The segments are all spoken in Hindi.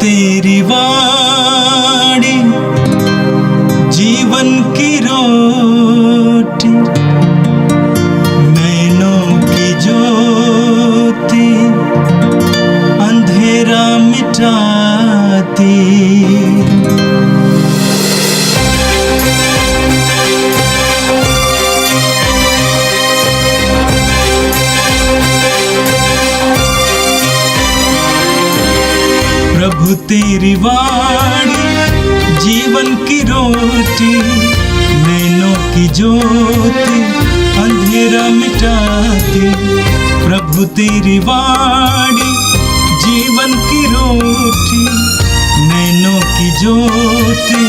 तेरी वाणी जीवन की रोटी, नैनों की ज्योति अंधेरा मिटाती। प्रभु तेरी वाणी जीवन की रोटी, नैनों की ज्योति अंधेरा मिटाती। प्रभु तेरी वाणी जीवन की रोटी, नैनों की ज्योति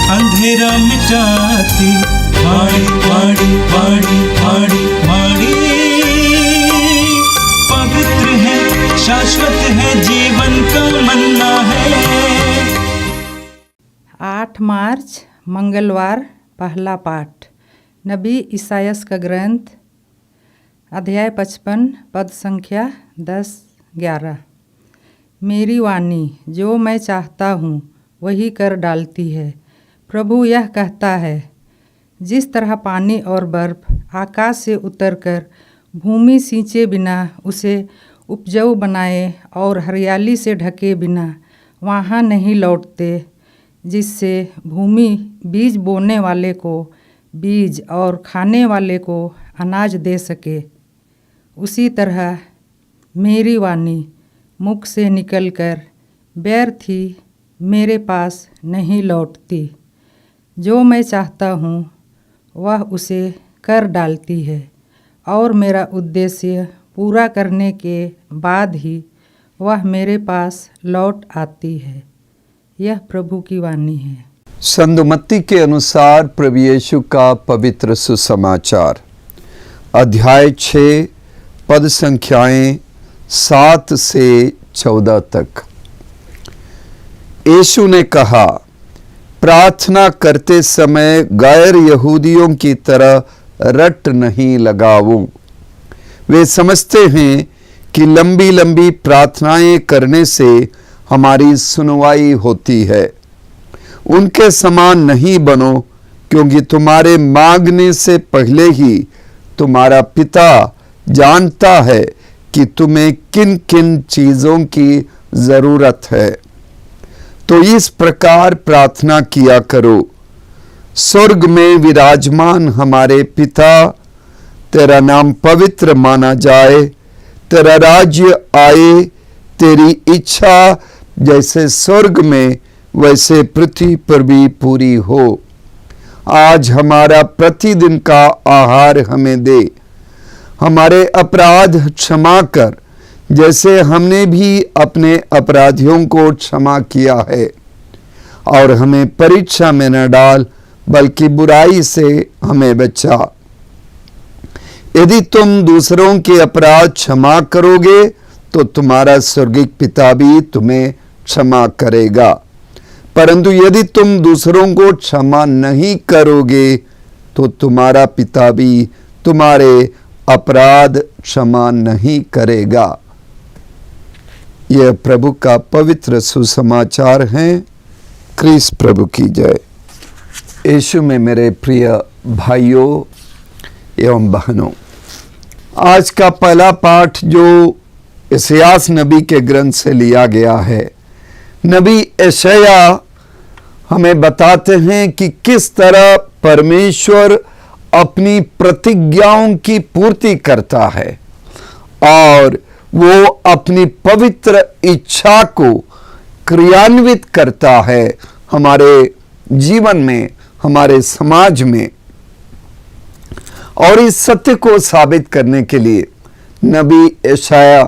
अंधेरा मिटाती। वाणी वाणी वाणी वाणी वाणी पवित्र है, शाश्वत है, जीवन का मन्ना है। 8 मार्च मंगलवार, पहला पाठ नबी इसायास का ग्रंथ, अध्याय 55, पद संख्या 10-11। मेरी वाणी जो मैं चाहता हूँ वही कर डालती है। प्रभु यह कहता है, जिस तरह पानी और बर्फ आकाश से उतरकर भूमि सींचे बिना उसे उपजाऊ बनाए और हरियाली से ढके बिना वहाँ नहीं लौटते, जिससे भूमि बीज बोने वाले को बीज और खाने वाले को अनाज दे सके, उसी तरह मेरी वाणी मुख से निकलकर व्यर्थ ही मेरे पास नहीं लौटती। जो मैं चाहता हूँ वह उसे कर डालती है और मेरा उद्देश्य पूरा करने के बाद ही वह मेरे पास लौट आती है। यह प्रभु की वाणी है। संत मत्ती के अनुसार प्रभु यीशु का पवित्र सुसमाचार, अध्याय 6, पद संख्याएं 7 से 14 तक। यीशु ने कहा, प्रार्थना करते समय गैर यहूदियों की तरह रट नहीं लगाऊं। वे समझते हैं कि लंबी लंबी प्रार्थनाएं करने से हमारी सुनवाई होती है। उनके समान नहीं बनो, क्योंकि तुम्हारे मांगने से पहले ही तुम्हारा पिता जानता है कि तुम्हें किन किन चीज़ों की ज़रूरत है। तो इस प्रकार प्रार्थना किया करो, स्वर्ग में विराजमान हमारे पिता, तेरा नाम पवित्र माना जाए, तेरा राज्य आए, तेरी इच्छा जैसे स्वर्ग में वैसे पृथ्वी पर भी पूरी हो। आज हमारा प्रतिदिन का आहार हमें दे। हमारे अपराध क्षमा कर, जैसे हमने भी अपने अपराधियों को क्षमा किया है। और हमें परीक्षा में न डाल, बल्कि बुराई से हमें बचा। यदि तुम दूसरों के अपराध क्षमा करोगे तो तुम्हारा स्वर्गीय पिता भी तुम्हें क्षमा करेगा। परंतु यदि तुम दूसरों को क्षमा नहीं करोगे तो तुम्हारा पिता भी तुम्हारे अपराध क्षमा नहीं करेगा। यह प्रभु का पवित्र सुसमाचार है। क्रिस्त प्रभु की जय। यीशु में मेरे प्रिय भाइयों एवं बहनों, आज का पहला पाठ जो यशायाह नबी के ग्रंथ से लिया गया है, नबी यशायाह हमें बताते हैं कि किस तरह परमेश्वर अपनी प्रतिज्ञाओं की पूर्ति करता है और वो अपनी पवित्र इच्छा को क्रियान्वित करता है हमारे जीवन में, हमारे समाज में। और इस सत्य को साबित करने के लिए नबी यशायाह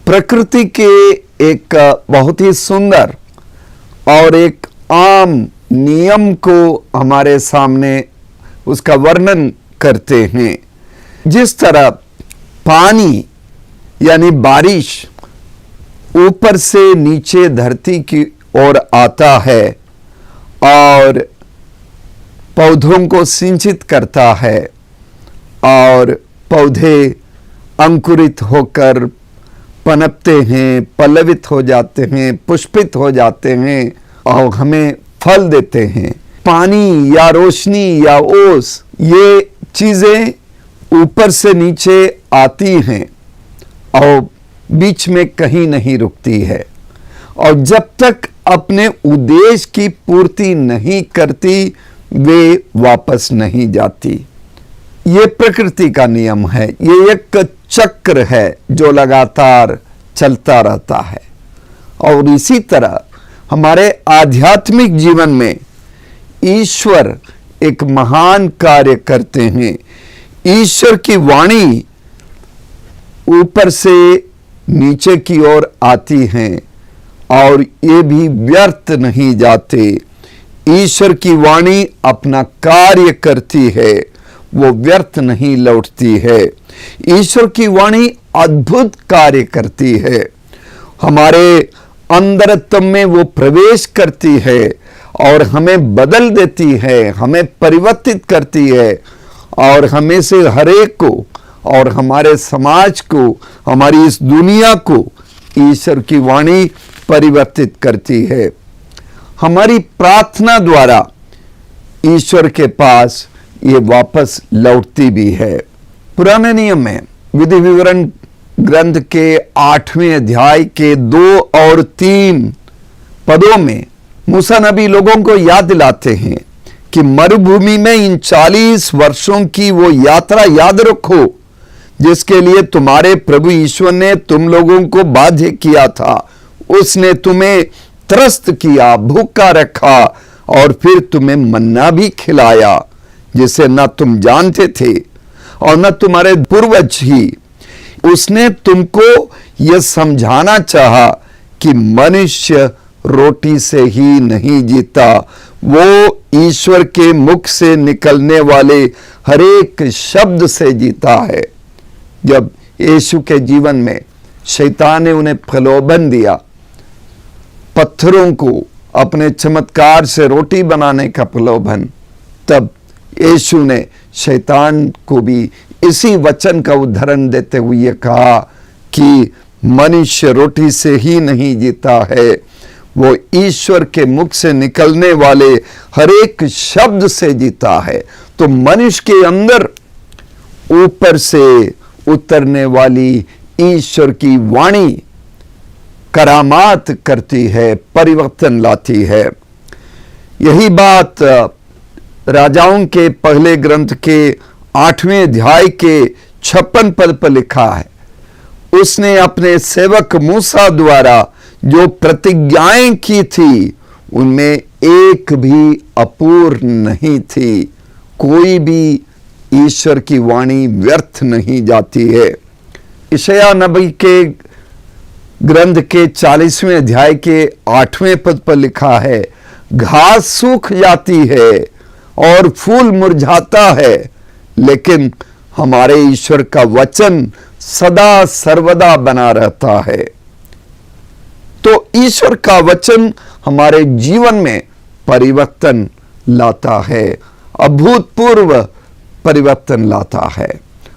प्रकृति के एक बहुत ही सुंदर और एक आम नियम को हमारे सामने उसका वर्णन करते हैं। जिस तरह पानी यानी बारिश ऊपर से नीचे धरती की ओर आता है और पौधों को सिंचित करता है और पौधे अंकुरित होकर पनपते हैं, पल्लवित हो जाते हैं, पुष्पित हो जाते हैं और हमें फल देते हैं। पानी या रोशनी या ओस, ये चीजें ऊपर से नीचे आती हैं और बीच में कहीं नहीं रुकती है, और जब तक अपने उद्देश्य की पूर्ति नहीं करती वे वापस नहीं जाती। ये प्रकृति का नियम है, ये एक चक्र है जो लगातार चलता रहता है। और इसी तरह हमारे आध्यात्मिक जीवन में ईश्वर एक महान कार्य करते हैं। ईश्वर की वाणी ऊपर से नीचे की ओर आती हैं और ये भी व्यर्थ नहीं जाते। ईश्वर की वाणी अपना कार्य करती है, वो व्यर्थ नहीं लौटती है। ईश्वर की वाणी अद्भुत कार्य करती है, हमारे अंदरत्व में वो प्रवेश करती है और हमें बदल देती है, हमें परिवर्तित करती है और हमें से हरेक को और हमारे समाज को, हमारी इस दुनिया को ईश्वर की वाणी परिवर्तित करती है। हमारी प्रार्थना द्वारा ईश्वर के पास ये वापस लौटती भी है। पुराने नियम में विधि विवरण ग्रंथ के 8वें अध्याय के 2 और 3 पदों में मूसा नबी लोगों को याद दिलाते हैं कि मरुभूमि में इन 40 वर्षों की वो यात्रा याद रखो जिसके लिए तुम्हारे प्रभु ईश्वर ने तुम लोगों को बाध्य किया था। उसने तुम्हें त्रस्त किया, भूखा रखा और फिर तुम्हें मन्ना भी खिलाया जिसे न तुम जानते थे और न तुम्हारे पूर्वज ही। उसने तुमको यह समझाना चाहा कि मनुष्य रोटी से ही नहीं जीता, वो ईश्वर के मुख से निकलने वाले हरेक शब्द से जीता है। जब यीशु के जीवन में शैतान ने उन्हें प्रलोभन दिया पत्थरों को अपने चमत्कार से रोटी बनाने का प्रलोभन, तब यीशु ने शैतान को भी इसी वचन का उदाहरण देते हुए कहा कि मनुष्य रोटी से ही नहीं जीता है, वो ईश्वर के मुख से निकलने वाले हर एक शब्द से जीता है। तो मनुष्य के अंदर ऊपर से उतरने वाली ईश्वर की वाणी करामात करती है, परिवर्तन लाती है। यही बात राजाओं के पहले ग्रंथ के 8वें अध्याय के 56 पद पर लिखा है। उसने अपने सेवक मूसा द्वारा जो प्रतिज्ञाएं की थी उनमें एक भी अपूर्ण नहीं थी। कोई भी ईश्वर की वाणी व्यर्थ नहीं जाती है। यशायाह नबी के ग्रंथ के 40वें अध्याय के 8वें पद पर लिखा है, घास सूख जाती है और फूल मुरझाता है, लेकिन हमारे ईश्वर का वचन सदा सर्वदा बना रहता है। तो ईश्वर का वचन हमारे जीवन में परिवर्तन लाता है, अभूतपूर्व परिवर्तन लाता है।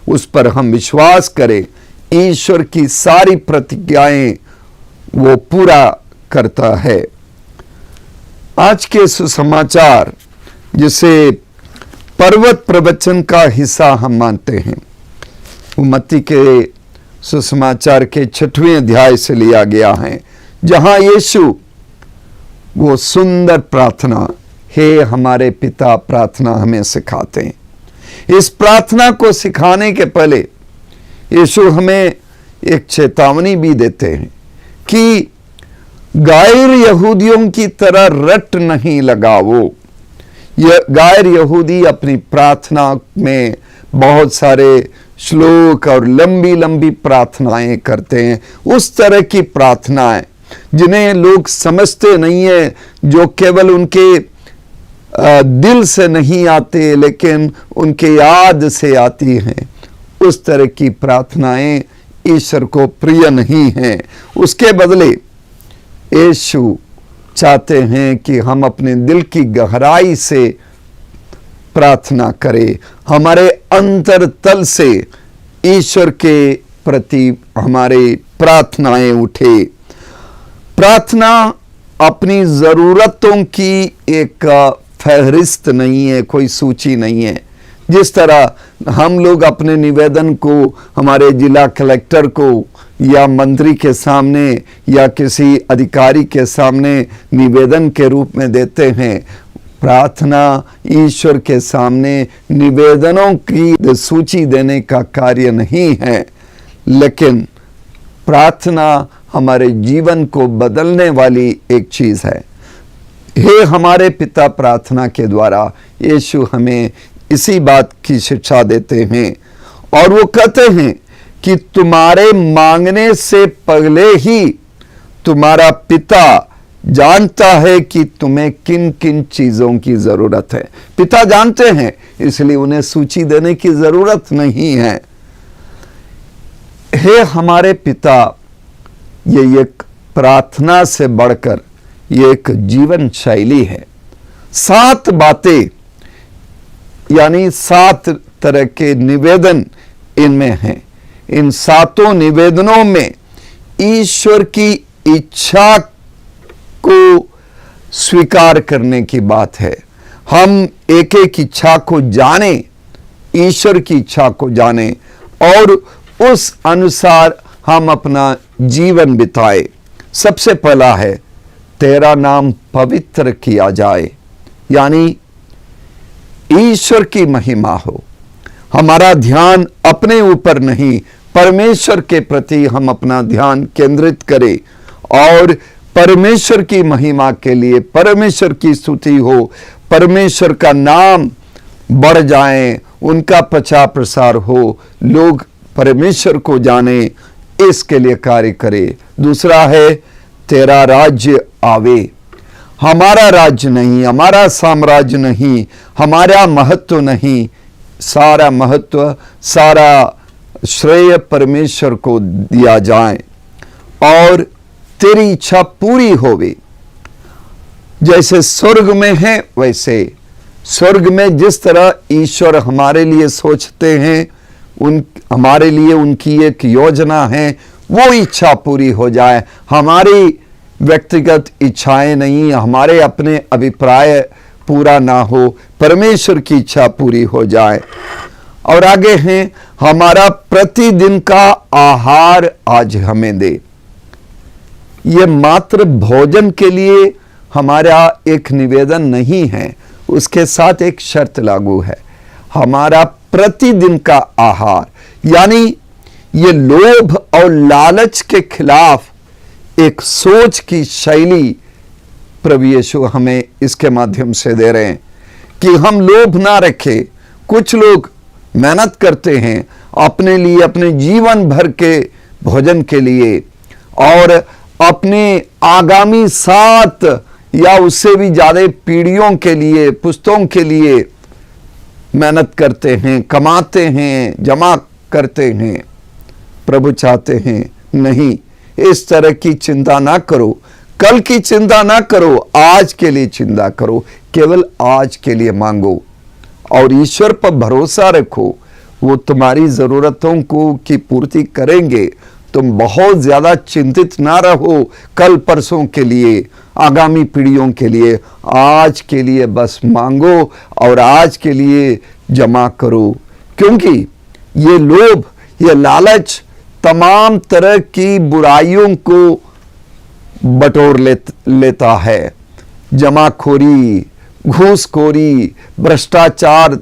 उस पर हम विश्वास करें, ईश्वर की सारी प्रतिज्ञाएं वो पूरा करता है। आज के सुसमाचार जिसे पर्वत प्रवचन का हिस्सा हम मानते हैं, वो मत्ती के सुसमाचार के 6वें अध्याय से लिया गया है, जहां यीशु वो सुंदर प्रार्थना, हे हमारे पिता प्रार्थना हमें सिखाते हैं। इस प्रार्थना को सिखाने के पहले यीशु हमें एक चेतावनी भी देते हैं कि गैर यहूदियों की तरह रट नहीं लगाओ। गैर यहूदी अपनी प्रार्थना में बहुत सारे श्लोक और लंबी लंबी प्रार्थनाएं करते हैं, उस तरह की प्रार्थनाएं जिन्हें लोग समझते नहीं है, जो केवल उनके दिल से नहीं आते लेकिन उनके याद से आती हैं। उस तरह की प्रार्थनाएं ईश्वर को प्रिय नहीं हैं। उसके बदले यीशु चाहते हैं कि हम अपने दिल की गहराई से प्रार्थना करें, हमारे अंतरतल से ईश्वर के प्रति हमारे प्रार्थनाएं उठे। प्रार्थना अपनी ज़रूरतों की एक फहरिस्त नहीं है, कोई सूची नहीं है। जिस तरह हम लोग अपने निवेदन को हमारे जिला कलेक्टर को या मंत्री के सामने या किसी अधिकारी के सामने निवेदन के रूप में देते हैं, प्रार्थना ईश्वर के सामने निवेदनों की सूची देने का कार्य नहीं है, लेकिन प्रार्थना हमारे जीवन को बदलने वाली एक चीज़ है। हे हमारे पिता प्रार्थना के द्वारा यीशु हमें इसी बात की शिक्षा देते हैं और वो कहते हैं कि तुम्हारे मांगने से पहले ही तुम्हारा पिता जानता है कि तुम्हें किन किन चीजों की जरूरत है। पिता जानते हैं, इसलिए उन्हें सूची देने की जरूरत नहीं है। हे हमारे पिता, ये एक प्रार्थना से बढ़कर ये एक जीवन शैली है। 7 बातें यानी 7 तरह के निवेदन इनमें हैं। इन 7 निवेदनों में ईश्वर की इच्छा को स्वीकार करने की बात है। हम एक एक इच्छा को जाने, ईश्वर की इच्छा को जाने और उस अनुसार हम अपना जीवन बिताए। सबसे पहला है तेरा नाम पवित्र किया जाए, यानी ईश्वर की महिमा हो। हमारा ध्यान अपने ऊपर नहीं, परमेश्वर के प्रति हम अपना ध्यान केंद्रित करें और परमेश्वर की महिमा के लिए परमेश्वर की स्तुति हो, परमेश्वर का नाम बढ़ जाए, उनका प्रचार प्रसार हो, लोग परमेश्वर को जाने, इसके लिए कार्य करे। दूसरा है तेरा राज्य आवे। हमारा राज्य नहीं, हमारा साम्राज्य नहीं, हमारा महत्व नहीं, सारा महत्व, सारा श्रेय परमेश्वर को दिया जाए और तेरी इच्छा पूरी होवे। जैसे स्वर्ग में है वैसे स्वर्ग में जिस तरह ईश्वर हमारे लिए सोचते हैं, हमारे लिए उनकी एक योजना है, वो इच्छा पूरी हो जाए। हमारी व्यक्तिगत इच्छाएं नहीं, हमारे अपने अभिप्राय पूरा ना हो, परमेश्वर की इच्छा पूरी हो जाए। और आगे हैं हमारा प्रतिदिन का आहार आज हमें दे। ये मात्र भोजन के लिए हमारा एक निवेदन नहीं है, उसके साथ एक शर्त लागू है, हमारा प्रतिदिन का आहार। यानी ये लोभ और लालच के खिलाफ एक सोच की शैली प्रभु यीशु हमें इसके माध्यम से दे रहे हैं कि हम लोभ ना रखें। कुछ लोग मेहनत करते हैं अपने लिए, अपने जीवन भर के भोजन के लिए और अपने आगामी 7 या उससे भी ज्यादा पीढ़ियों के लिए, पुश्तों के लिए मेहनत करते हैं, कमाते हैं, जमा करते हैं। प्रभु चाहते हैं नहीं, इस तरह की चिंता ना करो, कल की चिंता ना करो, आज के लिए चिंता करो, केवल आज के लिए मांगो और ईश्वर पर भरोसा रखो, वो तुम्हारी जरूरतों को की पूर्ति करेंगे। तुम बहुत ज्यादा चिंतित ना रहो कल परसों के लिए, आगामी पीढ़ियों के लिए, आज के लिए बस मांगो और आज के लिए जमा करो। क्योंकि ये लोभ, ये लालच तमाम तरह की बुराइयों को बटोर लेता है। जमाखोरी, घूसखोरी, भ्रष्टाचार,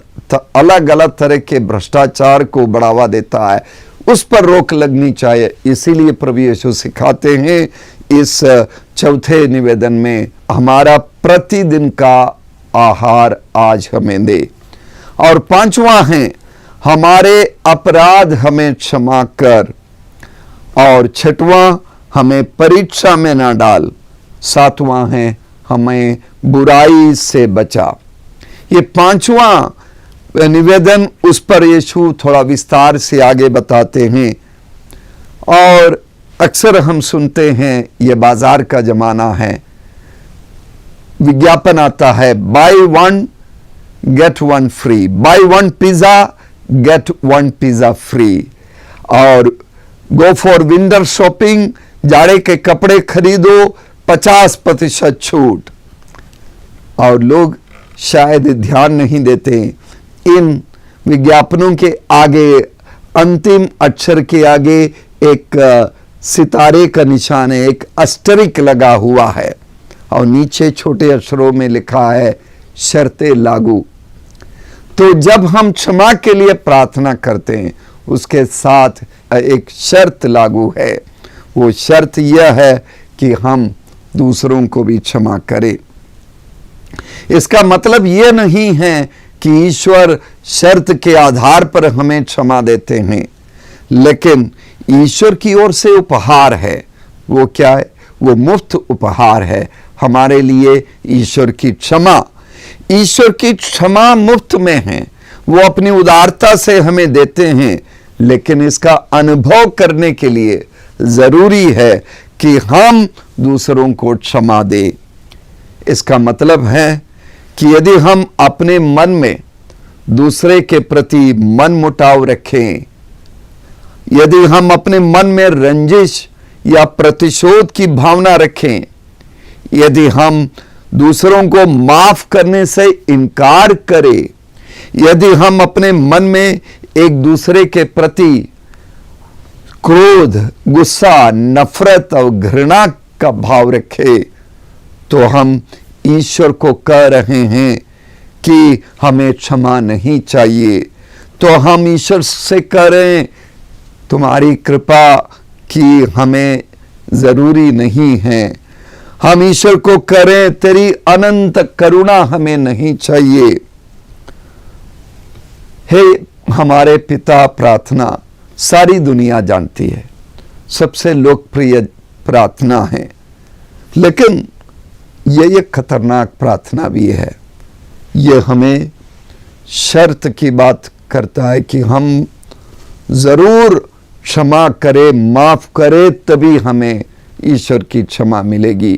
अलग अलग तरह के भ्रष्टाचार को बढ़ावा देता है, उस पर रोक लगनी चाहिए। इसीलिए प्रभु यीशु सिखाते हैं इस चौथे निवेदन में, हमारा प्रतिदिन का आहार आज हमें दे। और 5वां है हमारे अपराध हमें क्षमा कर। और 6वां हमें परीक्षा में ना डाल। 7वां है हमें बुराई से बचा। ये 5वां निवेदन, उस पर यीशु थोड़ा विस्तार से आगे बताते हैं। और अक्सर हम सुनते हैं, ये बाजार का जमाना है, विज्ञापन आता है buy 1 get 1 free, buy 1 pizza get 1 pizza free. और गो फॉर विंटर शॉपिंग, जाड़े के कपड़े खरीदो, 50% छूट। और लोग शायद ध्यान नहीं देते इन विज्ञापनों के आगे, अंतिम अक्षर के आगे एक सितारे का निशान है, एक अस्टरिक लगा हुआ है और नीचे छोटे अक्षरों में लिखा है शर्तें लागू। तो जब हम क्षमा के लिए प्रार्थना करते हैं उसके साथ एक शर्त लागू है। वो शर्त यह है कि हम दूसरों को भी क्षमा करें। इसका मतलब यह नहीं है कि ईश्वर शर्त के आधार पर हमें क्षमा देते हैं, लेकिन ईश्वर की ओर से उपहार है। वो क्या है? वो मुफ्त उपहार है हमारे लिए। ईश्वर की क्षमा, ईश्वर की क्षमा मुफ्त में है। वो अपनी उदारता से हमें देते हैं, लेकिन इसका अनुभव करने के लिए जरूरी है कि हम दूसरों को क्षमा दें। इसका मतलब है कि यदि हम अपने मन में दूसरे के प्रति मन मुटाव रखें, यदि हम अपने मन में रंजिश या प्रतिशोध की भावना रखें, यदि हम दूसरों को माफ करने से इनकार करें, यदि हम अपने मन में एक दूसरे के प्रति क्रोध, गुस्सा, नफरत और घृणा का भाव रखें, तो हम ईश्वर को कह रहे हैं कि हमें क्षमा नहीं चाहिए। तो हम ईश्वर से कह रहे हैं तुम्हारी कृपा की हमें जरूरी नहीं है। हम ईश्वर को करें तेरी अनंत करुणा हमें नहीं चाहिए। हे हमारे पिता प्रार्थना सारी दुनिया जानती है, सबसे लोकप्रिय प्रार्थना है, लेकिन यह एक खतरनाक प्रार्थना भी है। यह हमें शर्त की बात करता है कि हम जरूर क्षमा करें, माफ करें, तभी हमें ईश्वर की क्षमा मिलेगी।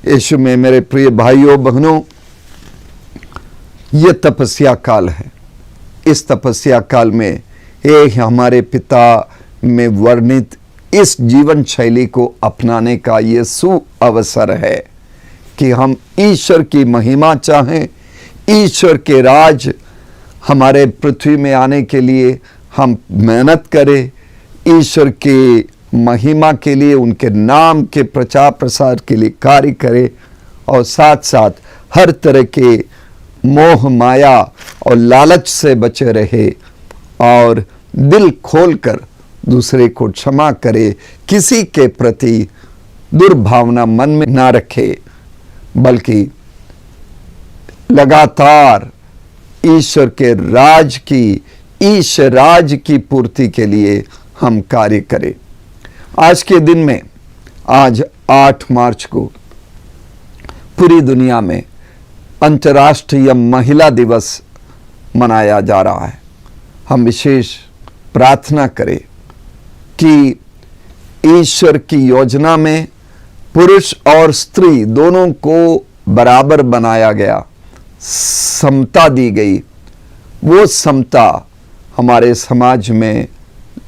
यीशु में मेरे प्रिय भाइयों बहनों, यह तपस्या काल है। इस तपस्या काल में एक हमारे पिता में वर्णित इस जीवन शैली को अपनाने का यह सुअवसर है कि हम ईश्वर की महिमा चाहें, ईश्वर के राज हमारे पृथ्वी में आने के लिए हम मेहनत करें, ईश्वर की महिमा के लिए, उनके नाम के प्रचार प्रसार के लिए कार्य करें, और साथ साथ हर तरह के मोह माया और लालच से बचे रहे और दिल खोलकर दूसरे को क्षमा करे, किसी के प्रति दुर्भावना मन में ना रखे, बल्कि लगातार ईश्वर के राज की, ईश राज की पूर्ति के लिए हम कार्य करें। आज के दिन में, आज 8 मार्च को पूरी दुनिया में अंतर्राष्ट्रीय महिला दिवस मनाया जा रहा है। हम विशेष प्रार्थना करें कि ईश्वर की योजना में पुरुष और स्त्री दोनों को बराबर बनाया गया, समता दी गई, वो समता हमारे समाज में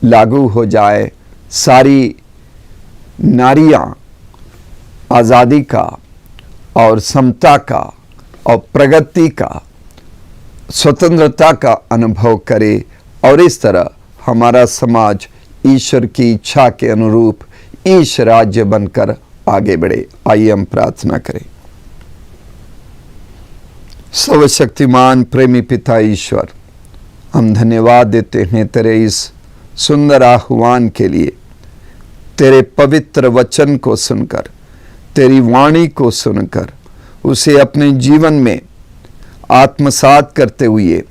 लागू हो जाए। सारी नारियां आज़ादी का और समता का और प्रगति का, स्वतंत्रता का अनुभव करे, और इस तरह हमारा समाज ईश्वर की इच्छा के अनुरूप ईश राज्य बनकर आगे बढ़े। आइए हम प्रार्थना करें। सर्वशक्तिमान प्रेमी पिता ईश्वर, हम धन्यवाद देते हैं तेरे इस सुंदर आह्वान के लिए। तेरे पवित्र वचन को सुनकर, तेरी वाणी को सुनकर उसे अपने जीवन में आत्मसात करते हुए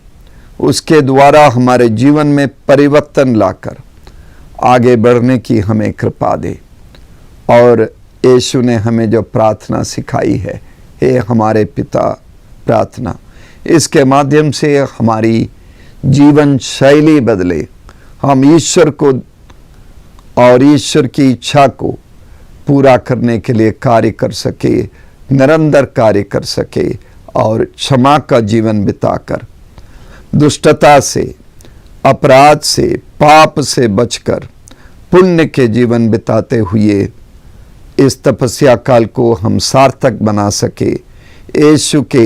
उसके द्वारा हमारे जीवन में परिवर्तन लाकर आगे बढ़ने की हमें कृपा दे। और यीशु ने हमें जो प्रार्थना सिखाई है, हे हमारे पिता प्रार्थना, इसके माध्यम से हमारी जीवन शैली बदले, हम ईश्वर को और ईश्वर की इच्छा को पूरा करने के लिए कार्य कर सके, निरंतर कार्य कर सके, और क्षमा का जीवन बिताकर दुष्टता से, अपराध से, पाप से बचकर पुण्य के जीवन बिताते हुए इस तपस्या काल को हम सार्थक बना सके। यीशु के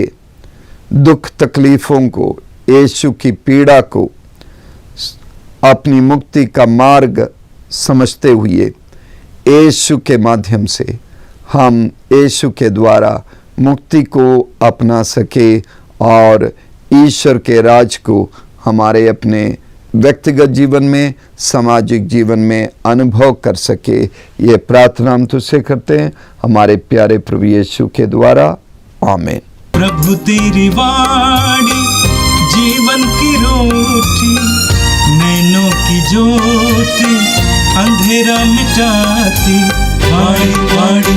दुख तकलीफ़ों को, यीशु की पीड़ा को अपनी मुक्ति का मार्ग समझते हुए यीशु के माध्यम से हम यीशु के द्वारा मुक्ति को अपना सके और ईश्वर के राज को हमारे अपने व्यक्तिगत जीवन में, सामाजिक जीवन में अनुभव कर सके। ये प्रार्थना हम तुझसे करते हैं हमारे प्यारे प्रभु यीशु के द्वारा, आमीन। प्रभु तेरी वाणी जीवन की रोटी, नैनों की ज्योति अंधेरा मिटाती, वाणी वाणी